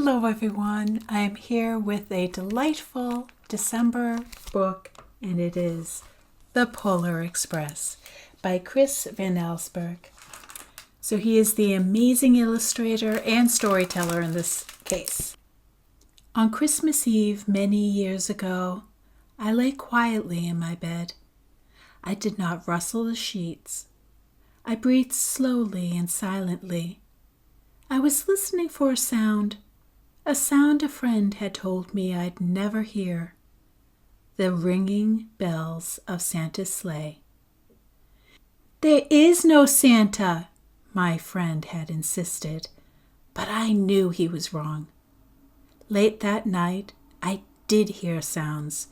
Hello everyone, I am here with a delightful December book, and it is The Polar Express by Chris van Allsburg. So he is the amazing illustrator and storyteller in this case. On Christmas Eve many years ago, I lay quietly in my bed. I did not rustle the sheets. I breathed slowly and silently. I was listening for a sound a friend had told me I'd never hear. The ringing bells of Santa's sleigh. "There is no Santa," my friend had insisted, but I knew he was wrong. Late that night, I did hear sounds,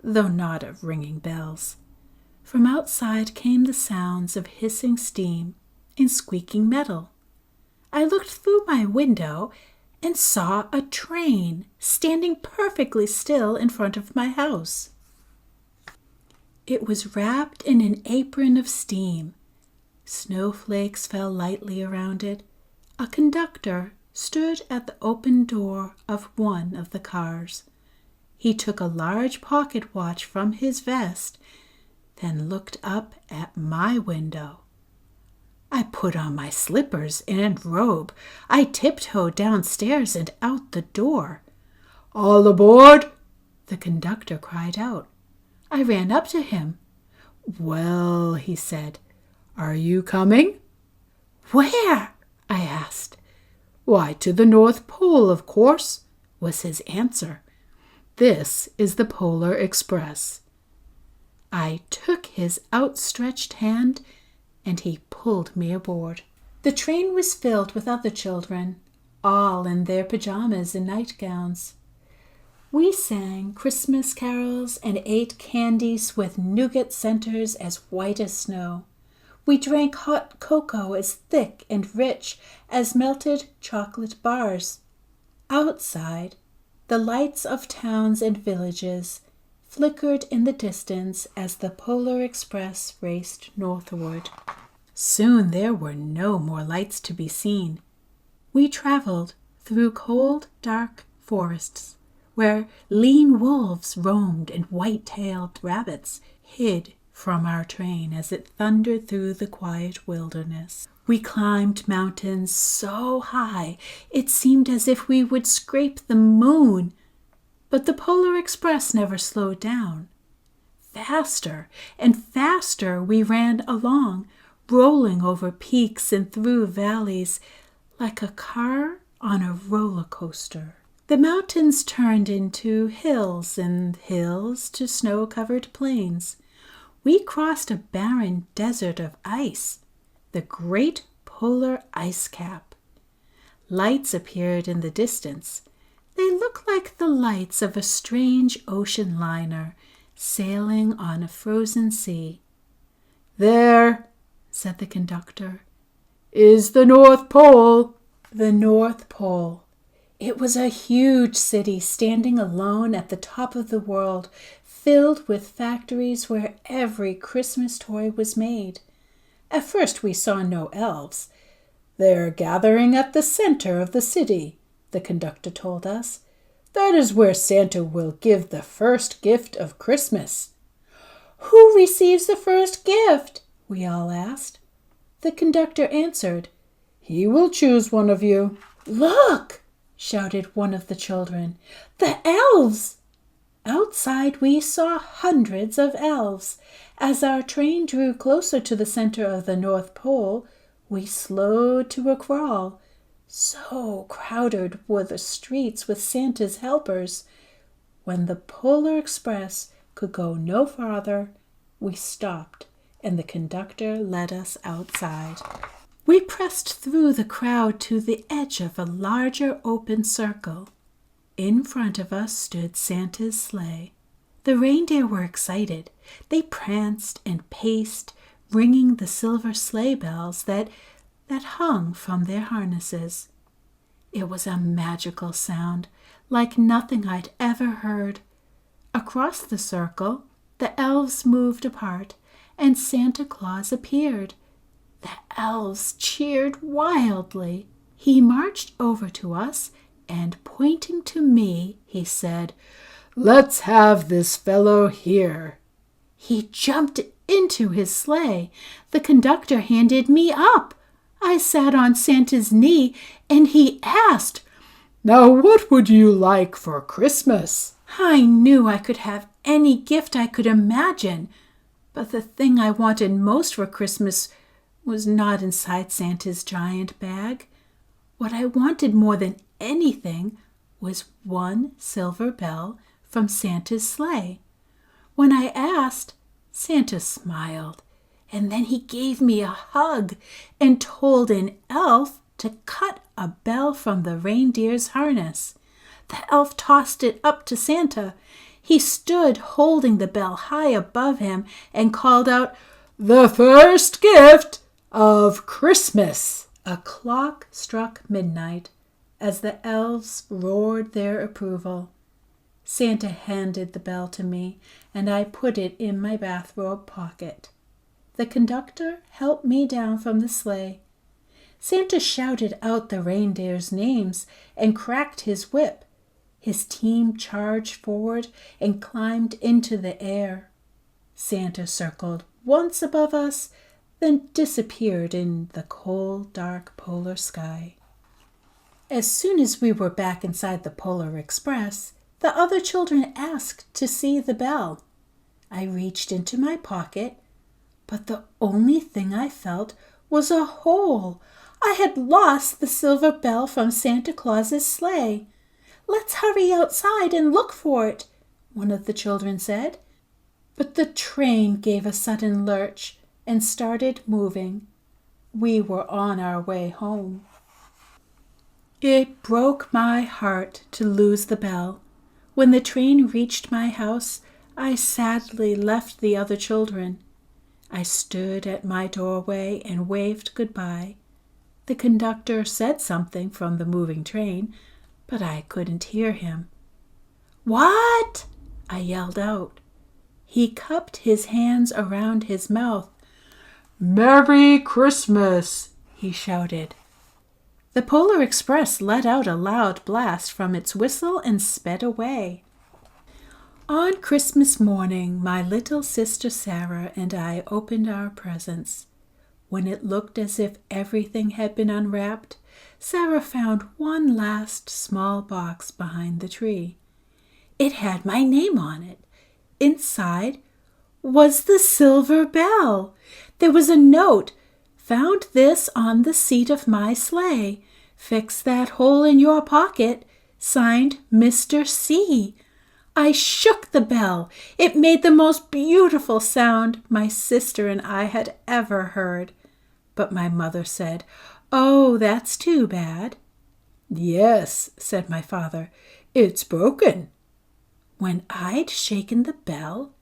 though not of ringing bells. From outside came the sounds of hissing steam and squeaking metal. I looked through my window and saw a train standing perfectly still in front of my house. It was wrapped in an apron of steam. Snowflakes fell lightly around it. A conductor stood at the open door of one of the cars. He took a large pocket watch from his vest, then looked up at my window. I put on my slippers and robe. I tiptoed downstairs and out the door. "All aboard!" the conductor cried out. I ran up to him. "Well," he said, "are you coming?" "Where?" I asked. "Why, to the North Pole, of course," was his answer. "This is the Polar Express." I took his outstretched hand, and he pulled me aboard. The train was filled with other children, all in their pajamas and nightgowns. We sang Christmas carols and ate candies with nougat centers as white as snow. We drank hot cocoa as thick and rich as melted chocolate bars. Outside, the lights of towns and villages flickered in the distance as the Polar Express raced northward. Soon there were no more lights to be seen. We traveled through cold, dark forests, where lean wolves roamed and white-tailed rabbits hid from our train as it thundered through the quiet wilderness. We climbed mountains so high it seemed as if we would scrape the moon. But the Polar Express never slowed down. Faster and faster we ran along, rolling over peaks and through valleys like a car on a roller coaster. The mountains turned into hills and hills to snow-covered plains. We crossed a barren desert of ice, the Great Polar Ice Cap. Lights appeared in the distance. They looked like the lights of a strange ocean liner sailing on a frozen sea. "There," said the conductor, "is the North Pole." The North Pole. It was a huge city standing alone at the top of the world, filled with factories where every Christmas toy was made. At first we saw no elves. "They're gathering at the center of the city," the conductor told us. "That is where Santa will give the first gift of Christmas." "Who receives the first gift?" we all asked. The conductor answered, "He will choose one of you." "Look!" shouted one of the children. "The elves!" Outside we saw hundreds of elves. As our train drew closer to the center of the North Pole, we slowed to a crawl. So crowded were the streets with Santa's helpers. When the Polar Express could go no farther, we stopped, and the conductor led us outside. We pressed through the crowd to the edge of a larger open circle. In front of us stood Santa's sleigh. The reindeer were excited. They pranced and paced, ringing the silver sleigh bells that hung from their harnesses. It was a magical sound, like nothing I'd ever heard. Across the circle, the elves moved apart, and Santa Claus appeared. The elves cheered wildly. He marched over to us and pointing to me, he said, "Let's have this fellow here." He jumped into his sleigh. The conductor handed me up. I sat on Santa's knee, and he asked, "Now what would you like for Christmas?" I knew I could have any gift I could imagine, but the thing I wanted most for Christmas was not inside Santa's giant bag. What I wanted more than anything was one silver bell from Santa's sleigh. When I asked, Santa smiled, and then he gave me a hug and told an elf to cut a bell from the reindeer's harness. The elf tossed it up to Santa. He stood holding the bell high above him and called out, "The first gift of Christmas." A clock struck midnight as the elves roared their approval. Santa handed the bell to me, and I put it in my bathrobe pocket. The conductor helped me down from the sleigh. Santa shouted out the reindeers' names and cracked his whip. His team charged forward and climbed into the air. Santa circled once above us, then disappeared in the cold, dark polar sky. As soon as we were back inside the Polar Express, the other children asked to see the bell. I reached into my pocket, but the only thing I felt was a hole. I had lost the silver bell from Santa Claus's sleigh. "Let's hurry outside and look for it," one of the children said. But the train gave a sudden lurch and started moving. We were on our way home. It broke my heart to lose the bell. When the train reached my house, I sadly left the other children. I stood at my doorway and waved goodbye. The conductor said something from the moving train, but I couldn't hear him. "What?" I yelled out. He cupped his hands around his mouth. "Merry Christmas!" he shouted. The Polar Express let out a loud blast from its whistle and sped away. On Christmas morning, my little sister Sarah and I opened our presents. When it looked as if everything had been unwrapped, Sarah found one last small box behind the tree. It had my name on it. Inside was the silver bell. There was a note. "Found this on the seat of my sleigh. Fix that hole in your pocket. Signed, Mr. C." I shook the bell. It made the most beautiful sound my sister and I had ever heard. But my mother said, "Oh, that's too bad." "Yes," said my father, "it's broken." When I'd shaken the bell,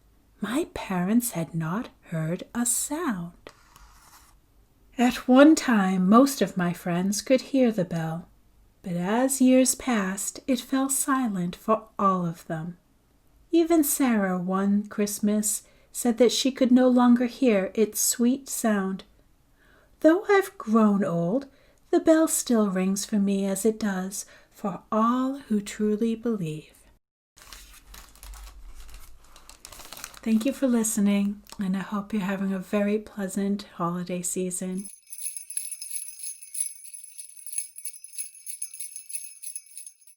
my parents had not heard a sound. At one time, most of my friends could hear the bell, but as years passed, it fell silent for all of them. Even Sarah one Christmas said that she could no longer hear its sweet sound. Though I've grown old, the bell still rings for me as it does for all who truly believe. Thank you for listening, and I hope you're having a very pleasant holiday season.